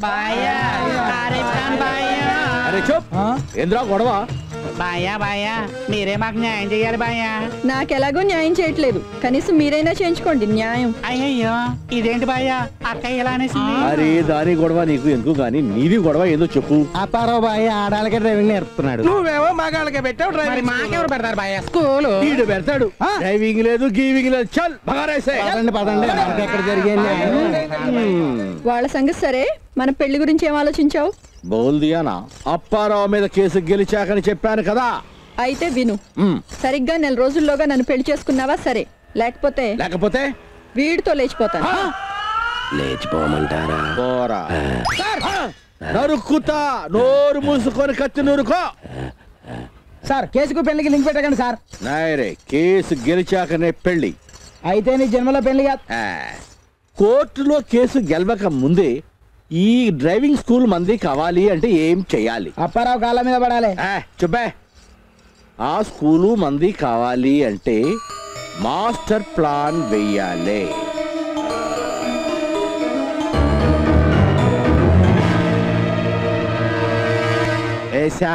బాయా బాయా అరే చూప్ ఏంద్రా గొడవ బాయా బాయా మీరే మాకు న్యాయం చేయాలి బాయా. నాకెలాగో న్యాయం చేయట్లేదు, కనీసం మీరైనా చేయించుకోండి న్యాయం. అయ్యయ్యో ఇదేంటి బాయా అక్క ఇలా అనేసింది. అరే దాని గొడవ నీకు ఎందుకు గాని నీది గొడవ ఏందో చెప్పు. అప్పారావు బాయ్ ఆడాలకే డ్రైవింగ్ నేర్పుతున్నాడు. నువ్వేమో మగాళ్ళకే పెట్టావు మరి డ్రైవింగ్. మాకెవరు పెడతారు బాయా స్కూల్? వీడు పెడతాడు. డ్రైవింగ్ లేదు గీవింగ్ లేదు. చల్ బగారేసే. పదండి పదండి, మనకి ఎక్కడ జరిగే న్యాయం. వాళ్ళ సంగతి సరే, మన పెళ్లి గురించి ఏం ఆలోచించావు? బోల్ దియానా అప్పారావు మీద కేసు గెలిచాకని చెప్పాను కదా. అయితే విను, సరిగ్గా 4 రోజుల్లోగా నన్ను పెళ్లి చేసుకున్నావా సరే, లేకపోతే వీడితో లేచిపోతాను. లేచిపోమంటారా? పోరా నరుక్కుతా. నోరు మూసుకొని కత్తి నూరుకో. సార్ కేసుకు పెళ్లికి లింక్ పెట్టకండి సార్. నాయరే కేసు గెలిచాకనే పెళ్లి. అయితే నీ జన్మలో పెళ్లి కాదు. కోర్టులో కేసు గెలవక ముందే ఈ డ్రైవింగ్ స్కూల్ మంది కావాలి అంటే ఏం చెయ్యాలి? అప్పారావు కాళ్ళ మీద పడాలి. చెప్పే. ఆ స్కూలు మంది కావాలి అంటే మాస్టర్ ప్లాన్ వెయ్యాలి. ఏసా